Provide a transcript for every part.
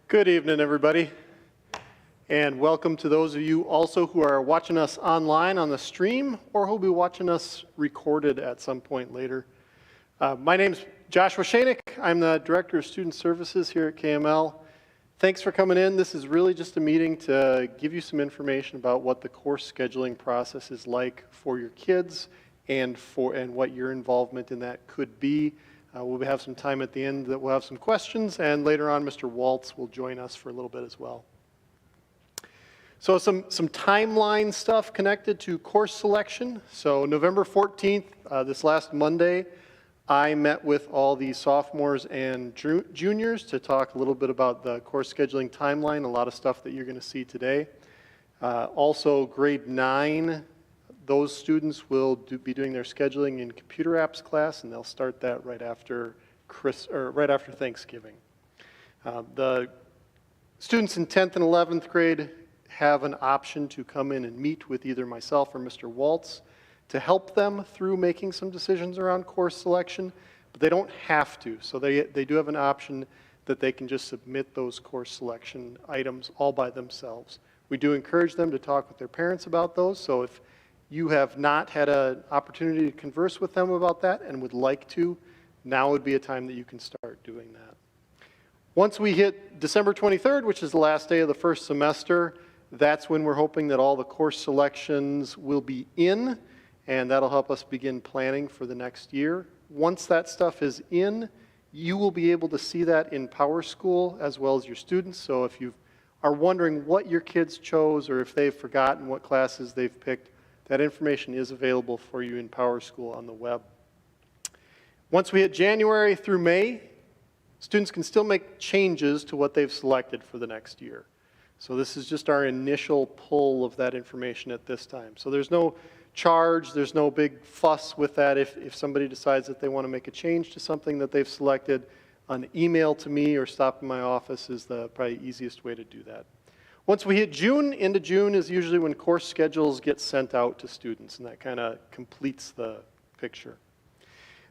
Good evening, everybody, and welcome to those of you also who are watching us online on the stream or who will be watching us recorded at some point later. My name's Joshua Shanik. I'm the Director of Student Services here at KML. Thanks for coming in. This is really just a meeting to give you some information about what the course scheduling process is like for your kids and what your involvement in that could be. We'll have some time at the end that we'll have some questions, and later on Mr. Waltz will join us for a little bit as well. So some timeline stuff connected to course selection. So November 14th, this last Monday, I met with all the sophomores and juniors to talk a little bit about the course scheduling timeline, a lot of stuff that you're going to see today. Also, grade 9, those students will be doing their scheduling in computer apps class, and they'll start that right after Thanksgiving. The students in 10th and 11th grade have an option to come in and meet with either myself or Mr. Waltz to help them through making some decisions around course selection, but they don't have to. So they do have an option that they can just submit those course selection items all by themselves. We do encourage them to talk with their parents about those, so if you have not had an opportunity to converse with them about that and would like to, now would be a time that you can start doing that. Once we hit December 23rd, which is the last day of the first semester, that's when we're hoping that all the course selections will be in, and that'll help us begin planning for the next year. Once that stuff is in, you will be able to see that in PowerSchool as well as your students. So if you are wondering what your kids chose or if they've forgotten what classes they've picked, that information is available for you in PowerSchool on the web. Once we hit January through May, students can still make changes to what they've selected for the next year. So this is just our initial pull of that information at this time. So there's no charge, there's no big fuss with that. If somebody decides that they want to make a change to something that they've selected, an email to me or stop in my office is the probably easiest way to do that. Once we hit June, into June is usually when course schedules get sent out to students, and that kind of completes the picture.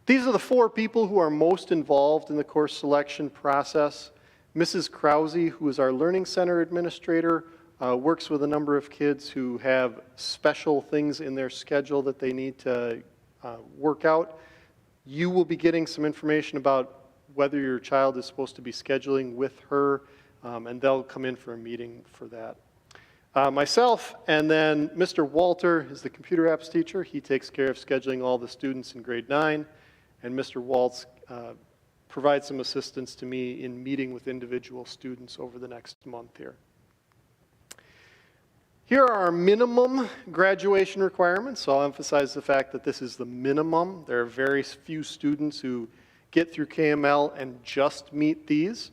These are the 4 people who are most involved in the course selection process. Mrs. Krause, who is our Learning Center administrator, works with a number of kids who have special things in their schedule that they need to work out. You will be getting some information about whether your child is supposed to be scheduling with her, and they'll come in for a meeting for that. Myself, and then Mr. Walter is the computer apps teacher. He takes care of scheduling all the students in grade 9, and Mr. Waltz provides some assistance to me in meeting with individual students over the next month here. Here are our minimum graduation requirements. So I'll emphasize the fact that this is the minimum. There are very few students who get through KML and just meet these.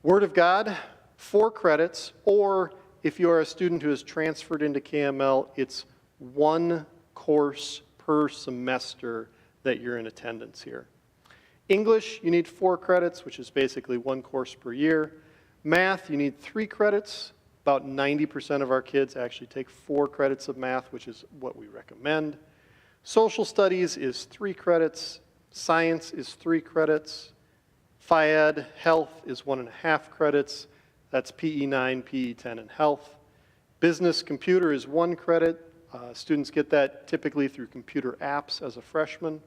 Word of God, 4 credits, or if you are a student who has transferred into KML, it's 1 course per semester that you're in attendance here. English, you need 4 credits, which is basically 1 course per year. Math, you need 3 credits. About 90% of our kids actually take 4 credits of math, which is what we recommend. Social studies is 3 credits. Science is 3 credits. Phy-Ed, health is 1.5 credits. That's PE 9, PE 10, and health. Business computer is 1 credit. Students get that typically through computer apps as a freshman.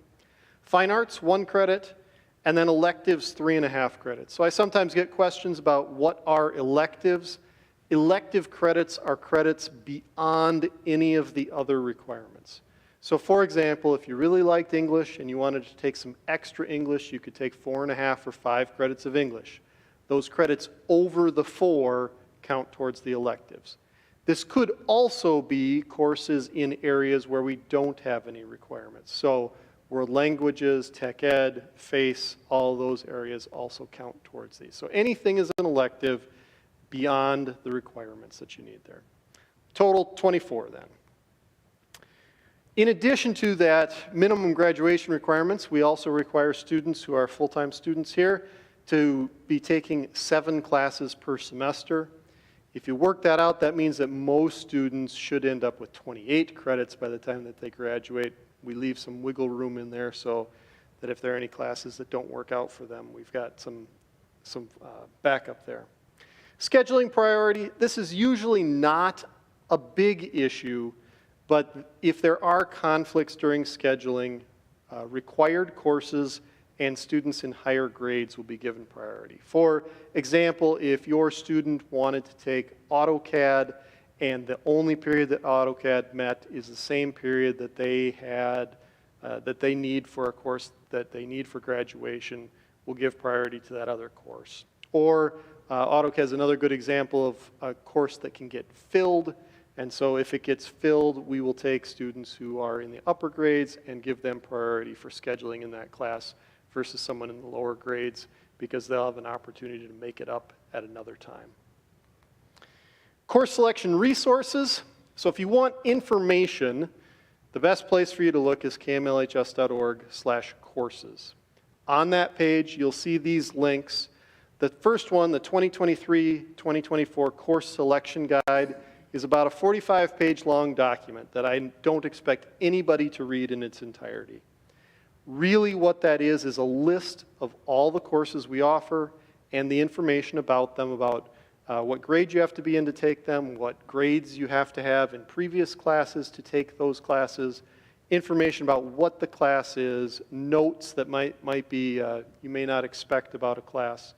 Fine arts, 1 credit. And then electives, 3.5 credits. So I sometimes get questions about what are electives. Elective credits are credits beyond any of the other requirements. So for example, if you really liked English and you wanted to take some extra English, you could take 4.5 or 5 credits of English. Those credits over the 4 count towards the electives. This could also be courses in areas where we don't have any requirements. So world languages, tech ed, FACE, all those areas also count towards these. So anything is an elective beyond the requirements that you need there. Total 24 then. In addition to that minimum graduation requirements, we also require students who are full-time students here to be taking 7 classes per semester. If you work that out, that means that most students should end up with 28 credits by the time that they graduate. We leave some wiggle room in there so that if there are any classes that don't work out for them, we've got some backup there. Scheduling priority, this is usually not a big issue, but if there are conflicts during scheduling, required courses and students in higher grades will be given priority. For example, if your student wanted to take AutoCAD and the only period that AutoCAD met is the same period that they had, that they need for a course that they need for graduation, we'll give priority to that other course. Or AutoCAD is another good example of a course that can get filled, and so if it gets filled, we will take students who are in the upper grades and give them priority for scheduling in that class versus someone in the lower grades, because they'll have an opportunity to make it up at another time. Course selection resources. So if you want information, the best place for you to look is kmlhs.org/courses. On that page, you'll see these links. The first one, the 2023-2024 Course Selection Guide, is about a 45-page long document that I don't expect anybody to read in its entirety. Really what that is a list of all the courses we offer and the information about them, about what grade you have to be in to take them, what grades you have to have in previous classes to take those classes, information about what the class is, notes that might be you may not expect about a class.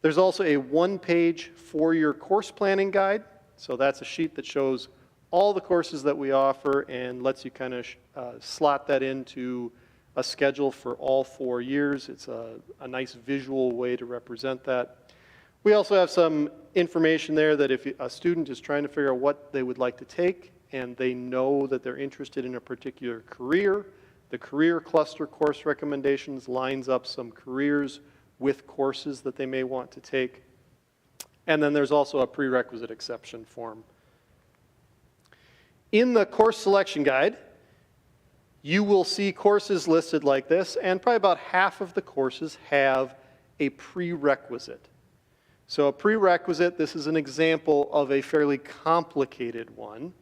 There's also a one-page four-year course planning guide. So that's a sheet that shows all the courses that we offer and lets you kind of slot that into a schedule for all 4 years. It's a nice visual way to represent that. We also have some information there that if a student is trying to figure out what they would like to take and they know that they're interested in a particular career, the career cluster course recommendations lines up some careers with courses that they may want to take. And then there's also a prerequisite exception form. In the course selection guide, you will see courses listed like this, and probably about half of the courses have a prerequisite. So a prerequisite, this is an example of a fairly complicated one.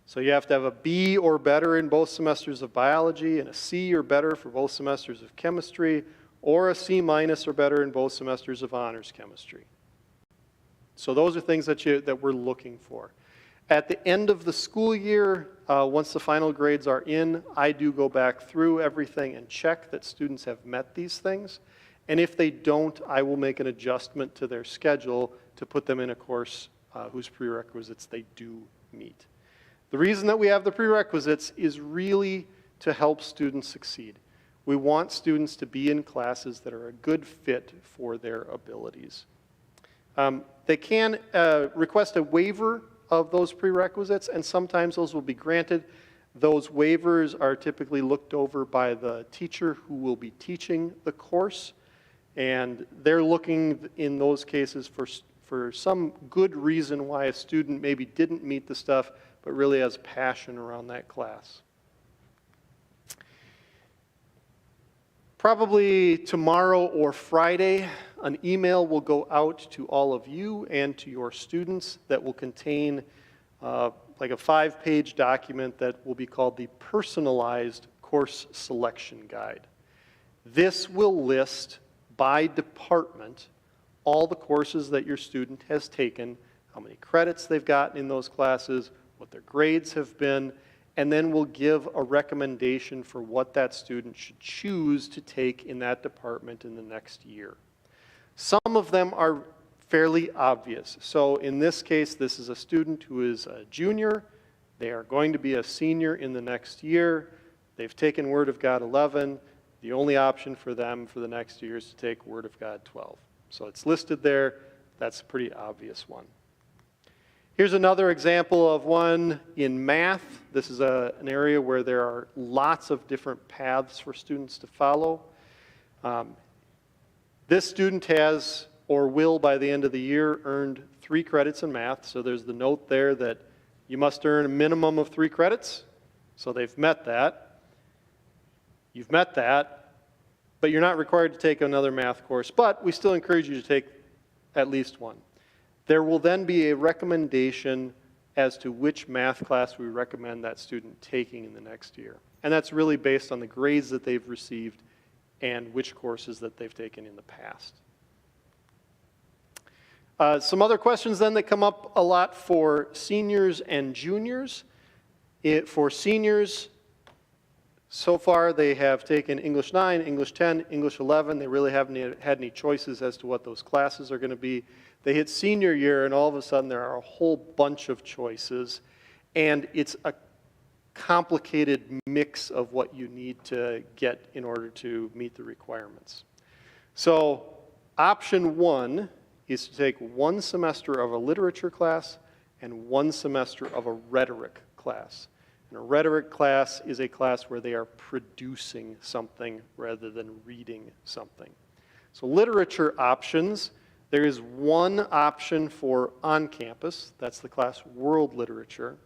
So you have to have a B or better in both semesters of biology, and a C or better for both semesters of chemistry, or a C- or better in both semesters of honors chemistry. So those are things that we're looking for. At the end of the school year, once the final grades are in, I do go back through everything and check that students have met these things. And if they don't, I will make an adjustment to their schedule to put them in a course whose prerequisites they do meet. The reason that we have the prerequisites is really to help students succeed. We want students to be in classes that are a good fit for their abilities. They can request a waiver of those prerequisites, and sometimes those will be granted. Those waivers are typically looked over by the teacher who will be teaching the course, and they're looking in those cases for some good reason why a student maybe didn't meet the stuff, but really has passion around that class. Probably tomorrow or Friday, an email will go out to all of you and to your students that will contain like a 5-page document that will be called the Personalized Course Selection Guide. This will list by department all the courses that your student has taken, how many credits they've gotten in those classes, what their grades have been, and then we'll give a recommendation for what that student should choose to take in that department in the next year. Some of them are fairly obvious. So in this case, this is a student who is a junior. They are going to be a senior in the next year. They've taken Word of God 11. The only option for them for the next year is to take Word of God 12. So it's listed there. That's a pretty obvious one. Here's another example of one in math. This is an area where there are lots of different paths for students to follow. This student has, or will by the end of the year, earned 3 credits in math. So there's the note there that you must earn a minimum of 3 credits. So they've met that. You've met that, but you're not required to take another math course. But we still encourage you to take at least one. There will then be a recommendation as to which math class we recommend that student taking in the next year. And that's really based on the grades that they've received and which courses that they've taken in the past. Some other questions then that come up a lot for seniors and juniors. For seniors, so far they have taken English 9, English 10, English 11. They really haven't had any choices as to what those classes are going to be. They hit senior year and all of a sudden there are a whole bunch of choices, and it's a complicated mix of what you need to get in order to meet the requirements. So option 1 is to take 1 semester of a literature class and 1 semester of a rhetoric class. And a rhetoric class is a class where they are producing something rather than reading something. So literature options, there is 1 option for on-campus, that's the class World Literature.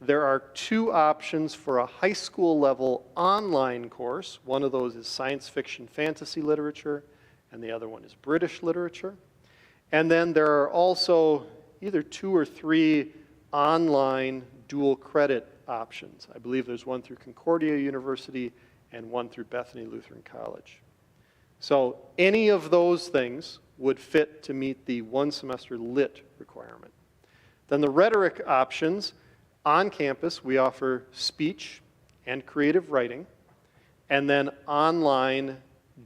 There are 2 options for a high school level online course. One of those is science fiction fantasy literature, and the other one is British literature. And then there are also either 2 or 3 online dual credit options. I believe there's one through Concordia University and one through Bethany Lutheran College. So any of those things would fit to meet the 1 semester lit requirement. Then the rhetoric options, on campus we offer speech and creative writing, and then online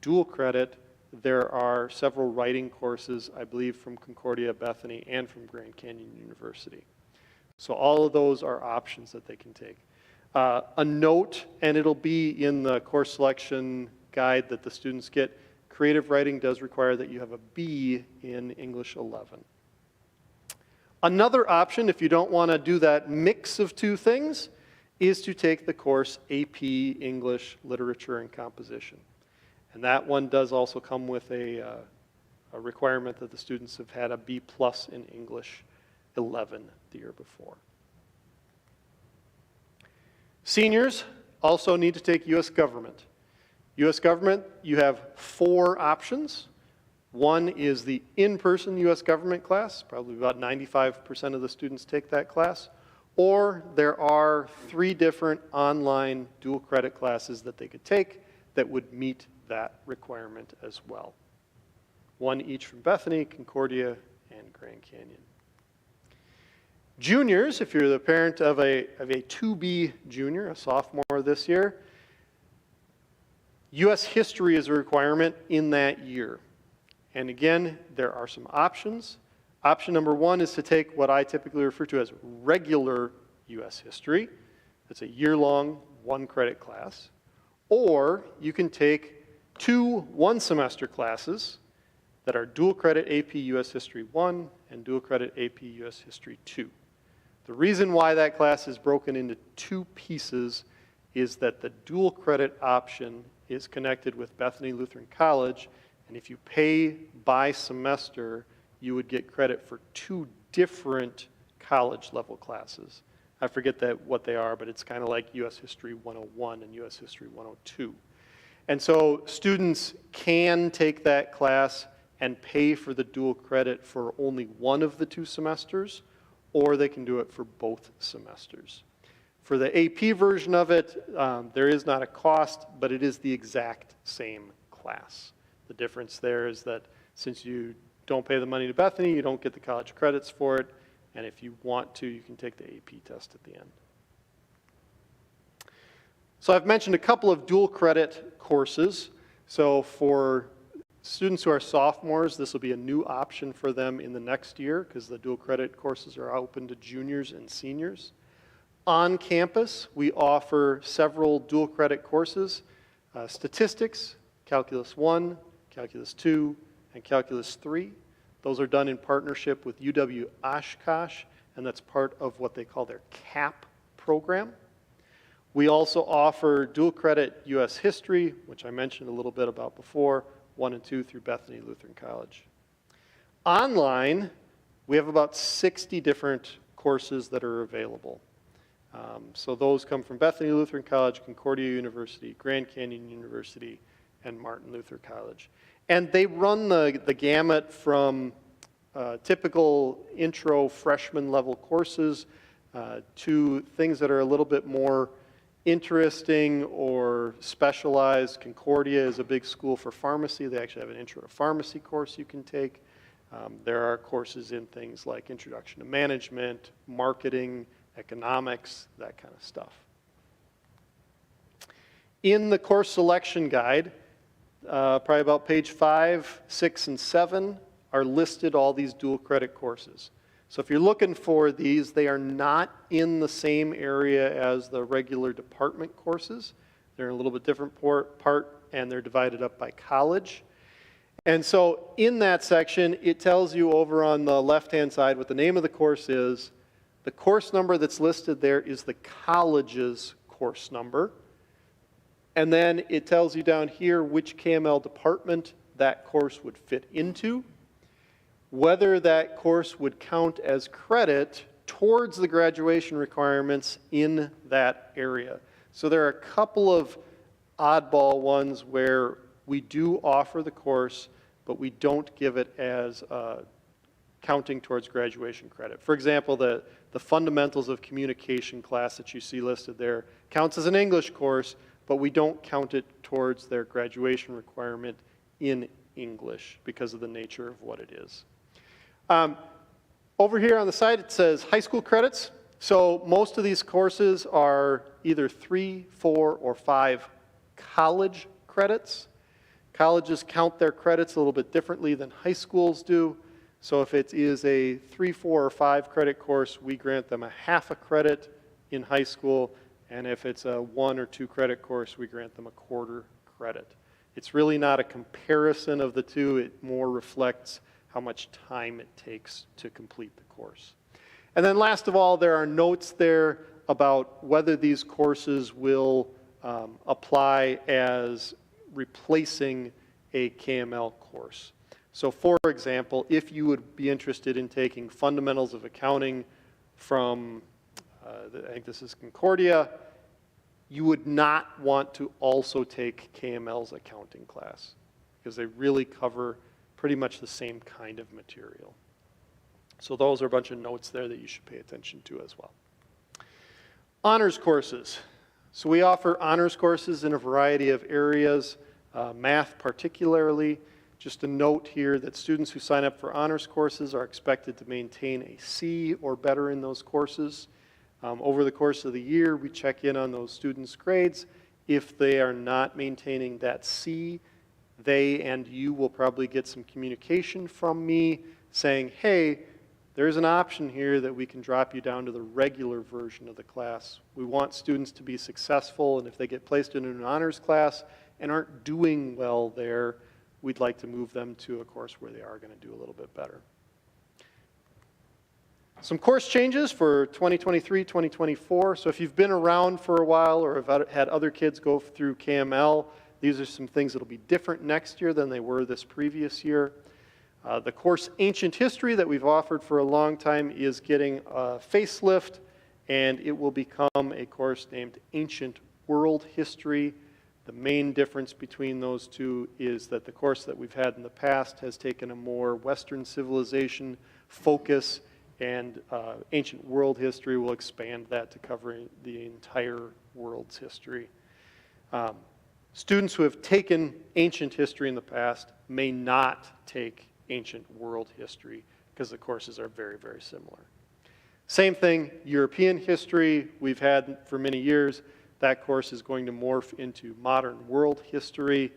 dual credit there are several writing courses, I believe from Concordia, Bethany, and from Grand Canyon University. So all of those are options that they can take. A note, and it'll be in the course selection guide that the students get, creative writing does require that you have a B in English 11. Another option, if you don't want to do that mix of 2 things, is to take the course AP English Literature and Composition. And that one does also come with a requirement that the students have had a B+ in English 11 the year before. Seniors also need to take U.S. Government. U.S. Government, you have 4 options. One is the in-person U.S. Government class. Probably about 95% of the students take that class. Or there are 3 different online dual credit classes that they could take that would meet that requirement as well. 1 each from Bethany, Concordia, and Grand Canyon. Juniors, if you're the parent of a 2B junior, a sophomore this year, U.S. history is a requirement in that year. And again, there are some options. Option number 1 is to take what I typically refer to as regular U.S. history. It's a year-long 1 credit class. Or you can take 2 one-semester classes that are dual credit AP U.S. History 1 and dual credit AP U.S. History 2. The reason why that class is broken into 2 pieces is that the dual credit option is connected with Bethany Lutheran College, and if you pay by semester, you would get credit for 2 different college level classes. I forget what they are, but it's kind of like U.S. History 101 and U.S. History 102. And so students can take that class and pay for the dual credit for only one of the 2 semesters, or they can do it for both semesters. For the AP version of it, there is not a cost, but it is the exact same class. The difference there is that since you don't pay the money to Bethany, you don't get the college credits for it, and if you want to, you can take the AP test at the end. So I've mentioned a couple of dual credit courses. So for students who are sophomores, this will be a new option for them in the next year because the dual credit courses are open to juniors and seniors. On campus, we offer several dual credit courses, statistics, Calculus 1, Calculus 2, and Calculus 3. Those are done in partnership with UW-Oshkosh, and that's part of what they call their CAP program. We also offer dual credit U.S. history, which I mentioned a little bit about before, 1 and 2 through Bethany Lutheran College. Online, we have about 60 different courses that are available. So those come from Bethany Lutheran College, Concordia University, Grand Canyon University, and Martin Luther College. And they run the gamut from typical intro freshman level courses to things that are a little bit more interesting or specialized. Concordia is a big school for pharmacy. They actually have an intro to pharmacy course you can take. There are courses in things like Introduction to Management, Marketing, Economics, that kind of stuff. In the course selection guide, probably about page 5, 6, and 7 are listed all these dual credit courses. So if you're looking for these, they are not in the same area as the regular department courses. They're in a little bit different part, and they're divided up by college. And so in that section, it tells you over on the left-hand side what the name of the course is. The course number that's listed there is the college's course number. And then it tells you down here which KML department that course would fit into, whether that course would count as credit towards the graduation requirements in that area. So there are a couple of oddball ones where we do offer the course, but we don't give it as counting towards graduation credit. For example, the Fundamentals of Communication class that you see listed there counts as an English course, but we don't count it towards their graduation requirement in English because of the nature of what it is. Over here on the side, it says high school credits. So most of these courses are either 3, 4, or 5 college credits. Colleges count their credits a little bit differently than high schools do. So if it is a 3, 4, or 5 credit course, we grant them a half a credit in high school. And if it's a 1 or 2 credit course, we grant them a quarter credit. It's really not a comparison of the two. It more reflects how much time it takes to complete the course. And then last of all, there are notes there about whether these courses will apply as replacing a KML course. So for example, if you would be interested in taking Fundamentals of Accounting from, I think this is Concordia, you would not want to also take KML's accounting class because they really cover pretty much the same kind of material. So those are a bunch of notes there that you should pay attention to as well. Honors courses. So we offer honors courses in a variety of areas, math particularly. Just a note here that students who sign up for honors courses are expected to maintain a C or better in those courses. Over the course of the year, we check in on those students' grades. If they are not maintaining that C, they and you will probably get some communication from me saying, hey, there's an option here that we can drop you down to the regular version of the class. We want students to be successful, and if they get placed in an honors class and aren't doing well there, we'd like to move them to a course where they are going to do a little bit better. Some course changes for 2023, 2024. So if you've been around for a while or have had other kids go through KML, these are some things that will be different next year than they were this previous year. The course Ancient History that we've offered for a long time is getting a facelift, and it will become a course named Ancient World History. The main difference between those two is that the course that we've had in the past has taken a more Western civilization focus, and Ancient World History will expand that to cover the entire world's history. Students who have taken Ancient History in the past may not take Ancient World History because the courses are very, very similar. Same thing, European History we've had for many years. That course is going to morph into Modern World History,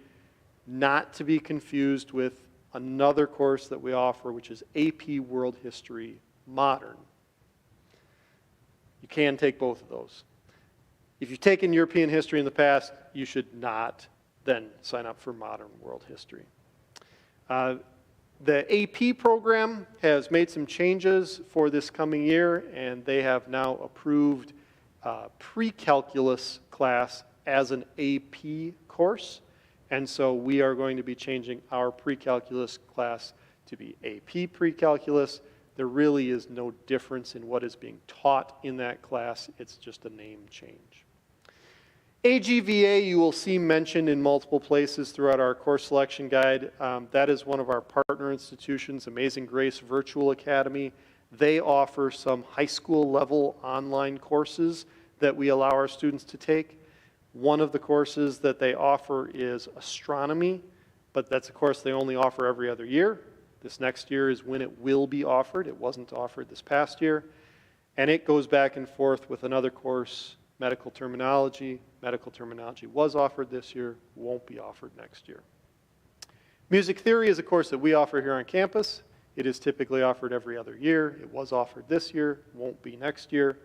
not to be confused with another course that we offer, which is AP World History Modern. You can take both of those. If you've taken European history in the past, you should not then sign up for Modern World History. The AP program has made some changes for this coming year, and they have now approved pre-calculus class as an AP course. And so we are going to be changing our pre-calculus class to be AP pre-calculus. There really is no difference in what is being taught in that class. It's just a name change. AGVA you will see mentioned in multiple places throughout our course selection guide. That is one of our partner institutions, Amazing Grace Virtual Academy. They offer some high school level online courses that we allow our students to take. One of the courses that they offer is astronomy, but that's a course they only offer every other year. This next year is when it will be offered. It wasn't offered this past year. And it goes back and forth with another course, medical terminology. Medical terminology was offered this year, won't be offered next year. Music theory is a course that we offer here on campus. It is typically offered every other year. It was offered this year, won't be next year.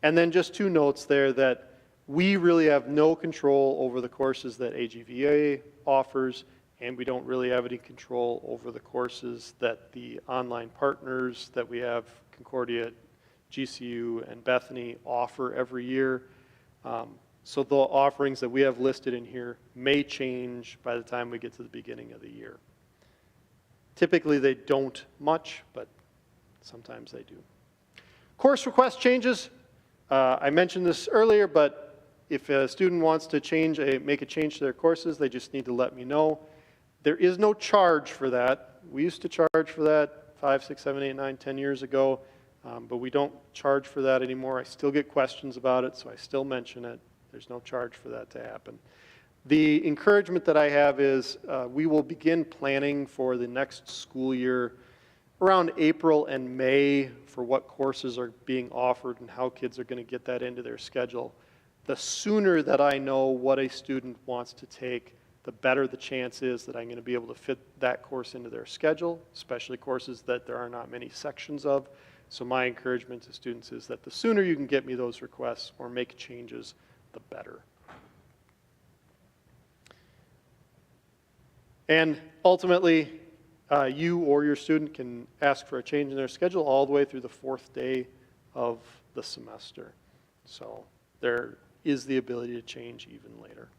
And then just two notes there that we really have no control over the courses that AGVA offers, and we don't really have any control over the courses that the online partners that we have, Concordia, GCU, and Bethany, offer every year. So the offerings that we have listed in here may change by the time we get to the beginning of the year. Typically they don't much, but sometimes they do. Course request changes. I mentioned this earlier, but if a student wants to make a change to their courses, they just need to let me know. There is no charge for that. We used to charge for that 5, 6, 7, 8, 9, 10 years ago, but we don't charge for that anymore. I still get questions about it, so I still mention it. There's no charge for that to happen. The encouragement that I have is we will begin planning for the next school year around April and May for what courses are being offered and how kids are going to get that into their schedule. The sooner that I know what a student wants to take, the better the chance is that I'm going to be able to fit that course into their schedule, especially courses that there are not many sections of. So my encouragement to students is that the sooner you can get me those requests or make changes, the better. And ultimately, you or your student can ask for a change in their schedule all the way through the 4th day of the semester. So there is the ability to change even later.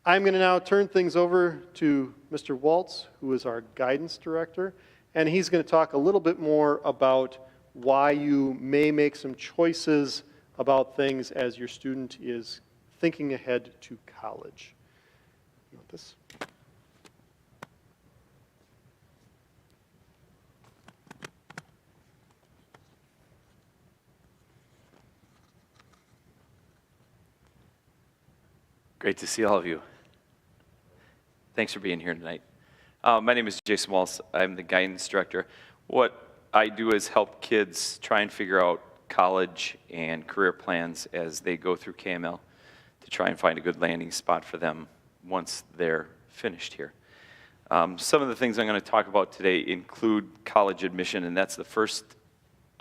I'm going to now turn things over to Mr. Waltz, who is our guidance director, and he's going to talk a little bit more about why you may make some choices about things as your student is thinking ahead to college. You want this? Great to see all of you. Thanks for being here tonight. My name is Jason Walsh. I'm the guidance director. What I do is help kids try and figure out college and career plans as they go through KML to try and find a good landing spot for them once they're finished here. Some of the things I'm going to talk about today include college admission, and that's the first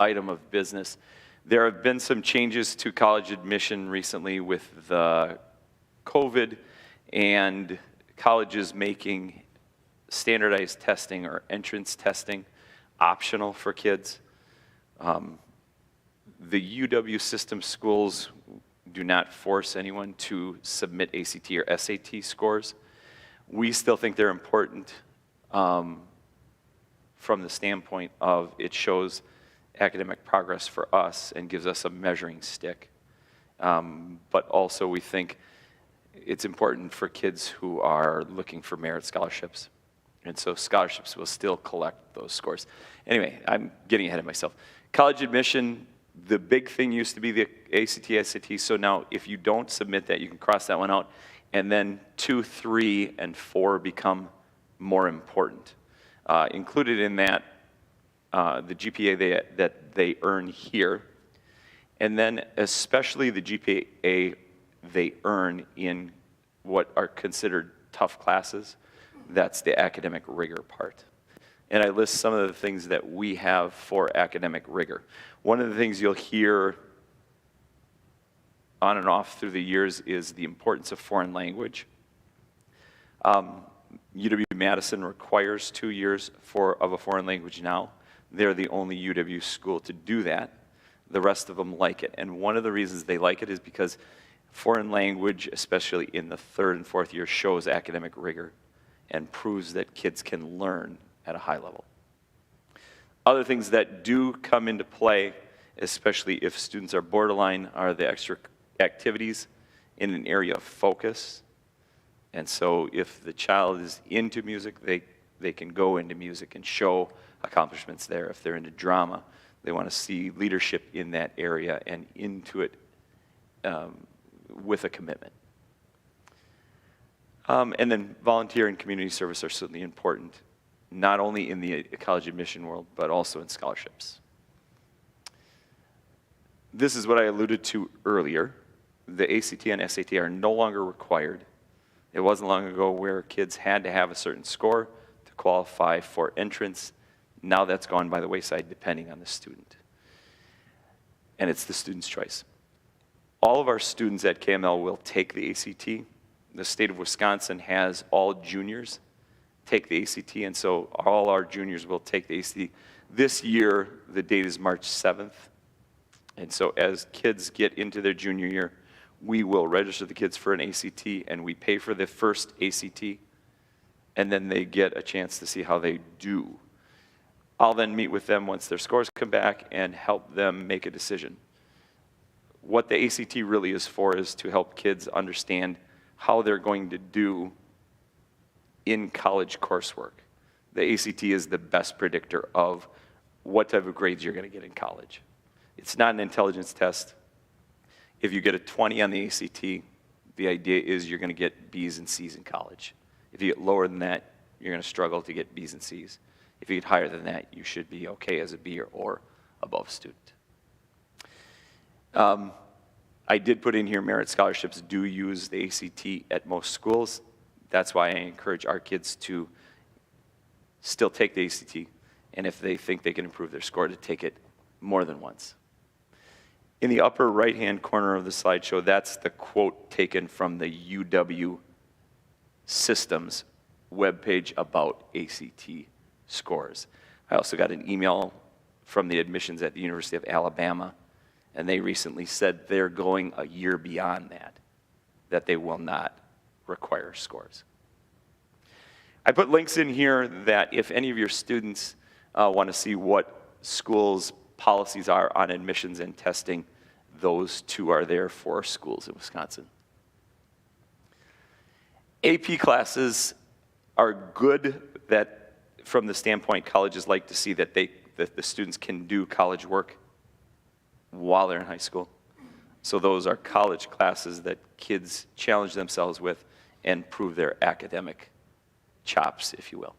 item of business. There have been some changes to college admission recently with the COVID and colleges making standardized testing or entrance testing optional for kids. The UW system schools do not force anyone to submit ACT or SAT scores. We still think they're important from the standpoint of it shows academic progress for us and gives us a measuring stick. But also we think it's important for kids who are looking for merit scholarships. And so scholarships will still collect those scores. Anyway, I'm getting ahead of myself. College admission, the big thing used to be the ACT, SAT, so now if you don't submit that, you can cross that one out, and then 2, 3, and 4 become more important. Included in that, the GPA that they earn here, and then especially the GPA they earn in what are considered tough classes. That's the academic rigor part. And I list some of the things that we have for academic rigor. One of the things you'll hear on and off through the years is the importance of foreign language. UW-Madison requires 2 years of a foreign language now. They're the only UW school to do that. The rest of them like it. And one of the reasons they like it is because foreign language, especially in the 3rd and 4th year, shows academic rigor and proves that kids can learn at a high level. Other things that do come into play, especially if students are borderline, are the extra activities in an area of focus. And so if the child is into music, they can go into music and show accomplishments there. If they're into drama, they want to see leadership in that area and into it with a commitment. And then volunteer and community service are certainly important. not only in the college admission world, but also in scholarships. This is what I alluded to earlier. The ACT and SAT are no longer required. It wasn't long ago where kids had to have a certain score to qualify for entrance. Now that's gone by the wayside depending on the student. And it's the student's choice. All of our students at KML will take the ACT. The state of Wisconsin has all juniors take the ACT, and so all our juniors will take the ACT. This year, the date is March 7th. And so as kids get into their junior year, we will register the kids for an ACT, and we pay for the first ACT, and then they get a chance to see how they do. I'll then meet with them once their scores come back and help them make a decision. What the ACT really is for is to help kids understand how they're going to do in college coursework. The ACT is the best predictor of what type of grades you're going to get in college. It's not an intelligence test. If you get a 20 on the ACT, the idea is you're going to get B's and C's in college. If you get lower than that, you're going to struggle to get B's and C's. If you get higher than that, you should be okay as a B or above student. I did put in here merit scholarships do use the ACT at most schools. That's why I encourage our kids to still take the ACT, and if they think they can improve their score, to take it more than once. In the upper right-hand corner of the slideshow, that's the quote taken from the UW Systems webpage about ACT scores. I also got an email from the admissions at the University of Alabama, and they recently said they're going a year beyond that they will not require scores. I put links in here that if any of your students want to see what schools' policies are on admissions and testing, those two are there for schools in Wisconsin. AP classes are good that from the standpoint colleges like to see that the students can do college work while they're in high school. So those are college classes that kids challenge themselves with and prove their academic chops, if you will.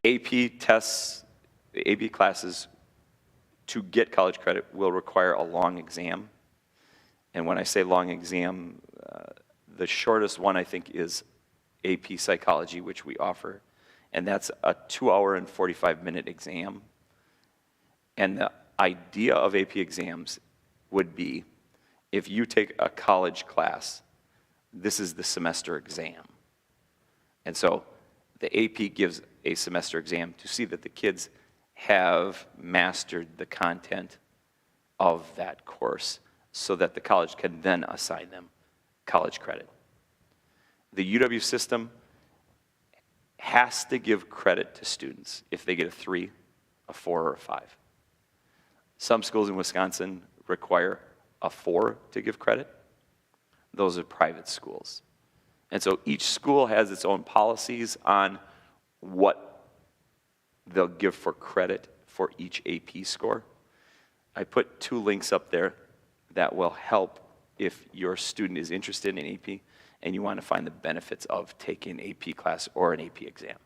AP tests, AP classes to get college credit will require a long exam. And when I say long exam, the shortest one I think is AP Psychology, which we offer. And that's a 2-hour and 45-minute exam. And the idea of AP exams would be if you take a college class, this is the semester exam. And so the AP gives a semester exam to see that the kids have mastered the content of that course so that the college can then assign them college credit. The UW system has to give credit to students if they get a 3, a 4, or a 5. Some schools in Wisconsin require a 4 to give credit. Those are private schools. And so each school has its own policies on what they'll give for credit for each AP score. I put 2 links up there that will help if your student is interested in AP and you want to find the benefits of taking an AP class or an AP exam.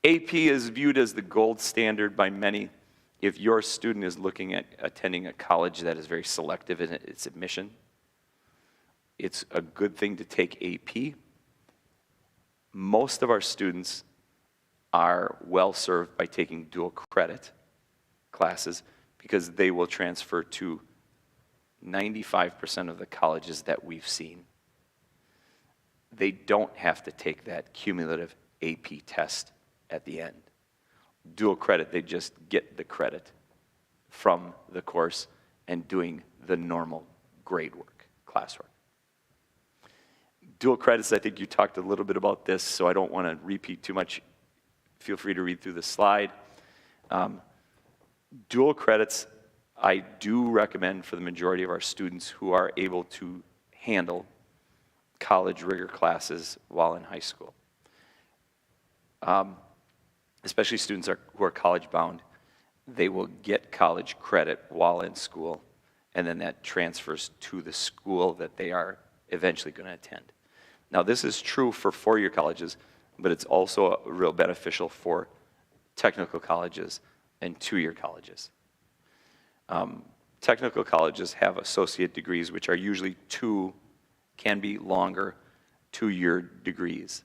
AP is viewed as the gold standard by many. If your student is looking at attending a college that is very selective in its admission, it's a good thing to take AP. Most of our students are well served by taking dual credit classes because they will transfer to 95% of the colleges that we've seen. They don't have to take that cumulative AP test at the end. Dual credit, they just get the credit from the course and doing the normal grade work, classwork. Dual credits, I think you talked a little bit about this, so I don't want to repeat too much. Feel free to read through the slide. Dual credits, I do recommend for the majority of our students who are able to handle college rigor classes while in high school. Especially students who are college bound, they will get college credit while in school, and then that transfers to the school that they are eventually going to attend. Now, this is true for four-year colleges, but it's also real beneficial for technical colleges and two-year colleges. Technical colleges have associate degrees, which are usually can be longer, two-year degrees.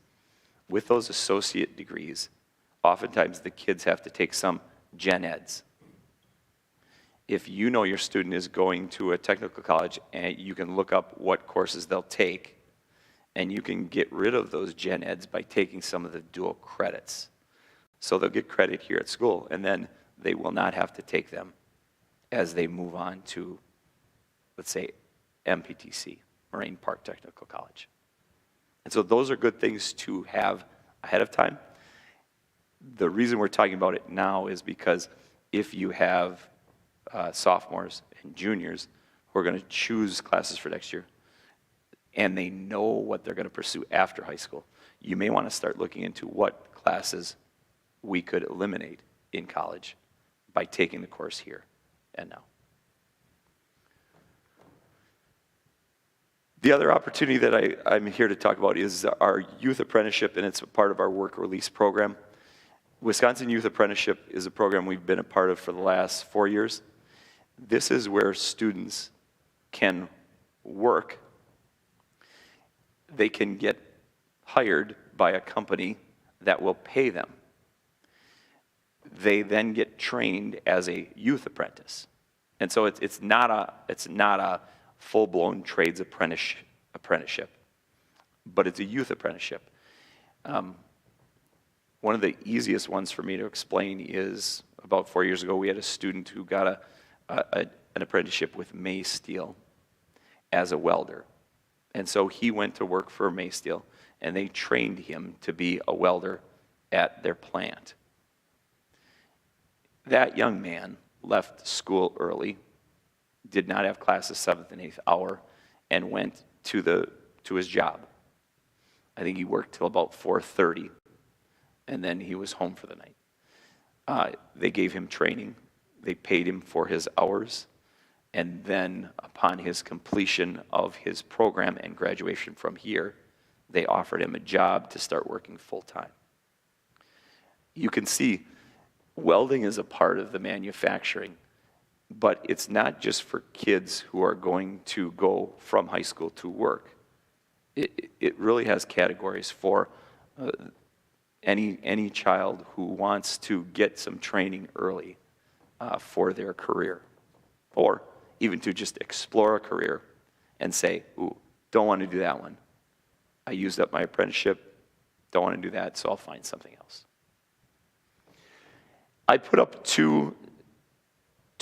With those associate degrees, oftentimes the kids have to take some gen eds. If you know your student is going to a technical college, and you can look up what courses they'll take, and you can get rid of those gen eds by taking some of the dual credits. So they'll get credit here at school, and then they will not have to take them as they move on to, let's say, MPTC, Moraine Park Technical College. And so those are good things to have ahead of time. The reason we're talking about it now is because if you have sophomores and juniors who are going to choose classes for next year, and they know what they're going to pursue after high school, you may want to start looking into what classes we could eliminate in college by taking the course here and now. The other opportunity that I'm here to talk about is our youth apprenticeship, and it's a part of our work release program. Wisconsin Youth Apprenticeship is a program we've been a part of for the last 4 years. This is where students can work. They can get hired by a company that will pay them. They then get trained as a youth apprentice. And so it's not a full-blown trades apprenticeship, but it's a youth apprenticeship. One of the easiest ones for me to explain is about 4 years ago, we had a student who got an apprenticeship with May Steel as a welder. And so he went to work for May Steel, and they trained him to be a welder at their plant. That young man left school early, did not have classes 7th and 8th hour, and went to his job. I think he worked till about 4:30, and then he was home for the night. They gave him training. They paid him for his hours. And then upon his completion of his program and graduation from here, they offered him a job to start working full-time. You can see welding is a part of the manufacturing, but it's not just for kids who are going to go from high school to work. It really has categories for any child who wants to get some training early for their career, or even to just explore a career and say, ooh, don't want to do that one. I used up my apprenticeship, don't want to do that, so I'll find something else. I put up two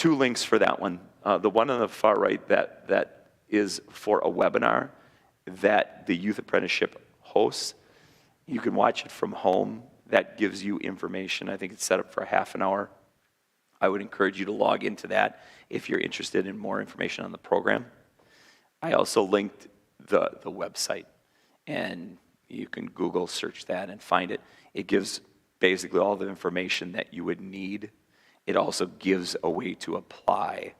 links for that one. The one on the far right that is for a webinar that the Youth Apprenticeship hosts. You can watch it from home. That gives you information. I think it's set up for a half an hour. I would encourage you to log into that if you're interested in more information on the program. I also linked the website, and you can Google search that and find it. It gives basically all the information that you would need. It also gives a way to apply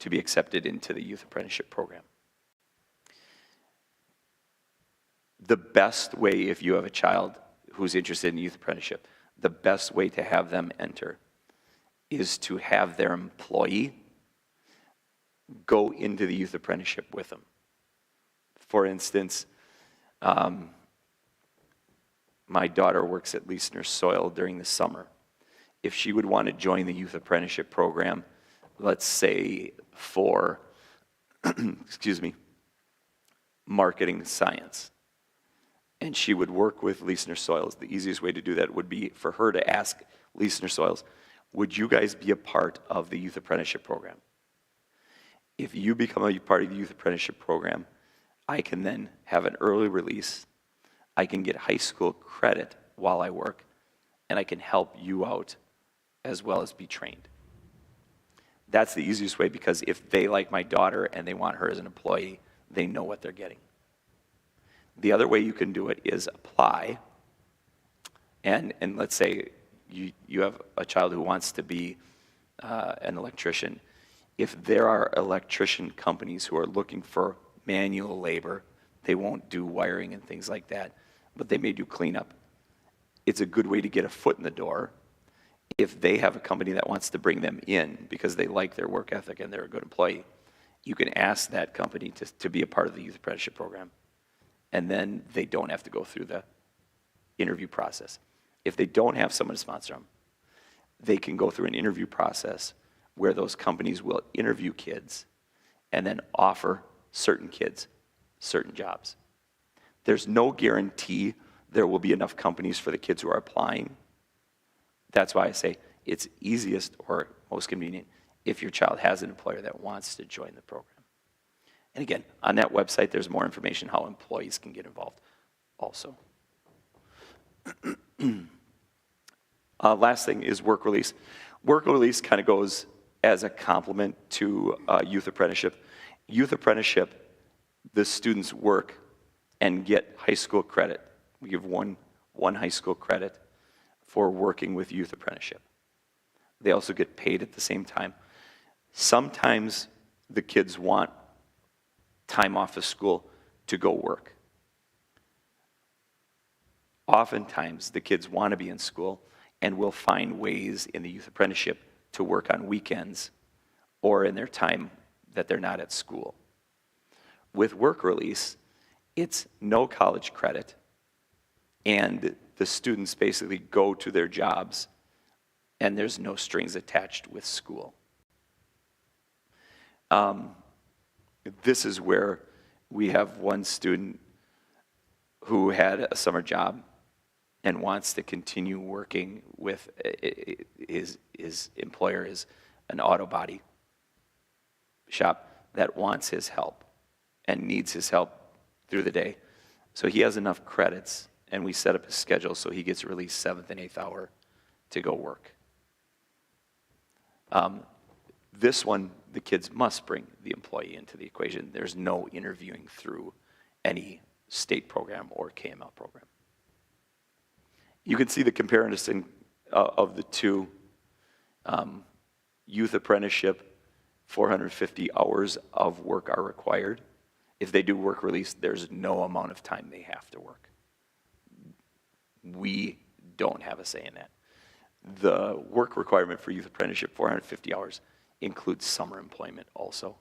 to be accepted into the Youth Apprenticeship program. The best way, if you have a child who's interested in youth apprenticeship, the best way to have them enter is to have their employee go into the youth apprenticeship with them. For instance, my daughter works at Leisner Soil during the summer. If she would want to join the youth apprenticeship program, let's say for, marketing science, and she would work with Leisner Soils, the easiest way to do that would be for her to ask Leisner Soils, would you guys be a part of the youth apprenticeship program? If you become a part of the youth apprenticeship program, I can then have an early release. I can get high school credit while I work, and I can help you out as well as be trained. That's the easiest way, because if they like my daughter and they want her as an employee, they know what they're getting. The other way you can do it is apply, and let's say you have a child who wants to be an electrician. If there are electrician companies who are looking for manual labor, they won't do wiring and things like that, but they may do cleanup. it's a good way to get a foot in the door. If they have a company that wants to bring them in because they like their work ethic and they're a good employee, you can ask that company to be a part of the youth apprenticeship program. And then they don't have to go through the interview process. If they don't have someone to sponsor them, they can go through an interview process where those companies will interview kids and then offer certain kids certain jobs. There's no guarantee there will be enough companies for the kids who are applying. That's why I say it's easiest or most convenient if your child has an employer that wants to join the program. And again, on that website, there's more information how employees can get involved also. Last thing is work release. Work release kind of goes as a complement to youth apprenticeship. Youth apprenticeship, the students work and get high school credit. We give one high school credit for working with youth apprenticeship. They also get paid at the same time. Sometimes the kids want time off of school to go work. Oftentimes the kids want to be in school and will find ways in the youth apprenticeship to work on weekends or in their time that they're not at school. With work release, it's no college credit, and the students basically go to their jobs and there's no strings attached with school. This is where we have one student who had a summer job and wants to continue working with his employer is an auto body shop that wants his help and needs his help through the day. So he has enough credits, and we set up his schedule so he gets released 7th and 8th hour to go work. This one, the kids must bring the employee into the equation. There's no interviewing through any state program or KML program. You can see the comparison of the two. Youth apprenticeship, 450 hours of work are required. If they do work release, there's no amount of time they have to work. We don't have a say in that. The work requirement for youth apprenticeship, 450 hours, includes summer employment also.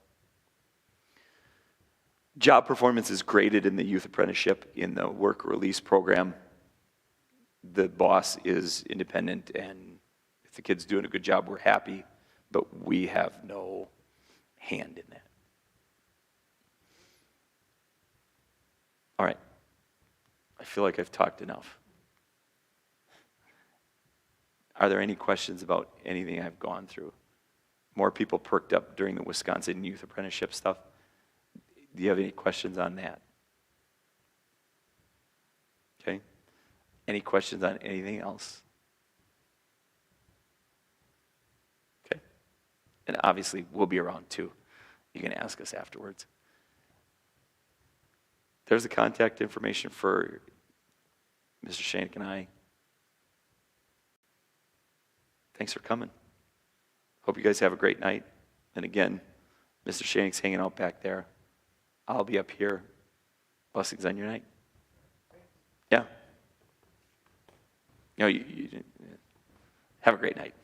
Job performance is graded in the youth apprenticeship. In the work release program, the boss is independent, and if the kid's doing a good job, we're happy, but we have no hand in that. All right. I feel like I've talked enough. Are there any questions about anything I've gone through? More people perked up during the Wisconsin youth apprenticeship stuff. Do you have any questions on that? Okay. Any questions on anything else? Okay. And obviously, we'll be around too. You can ask us afterwards. There's the contact information for Mr. Shank and I. Thanks for coming. Hope you guys have a great night. And again, Mr. Shank's hanging out back there. I'll be up here. Blessings on your night. Yeah. You have a great night.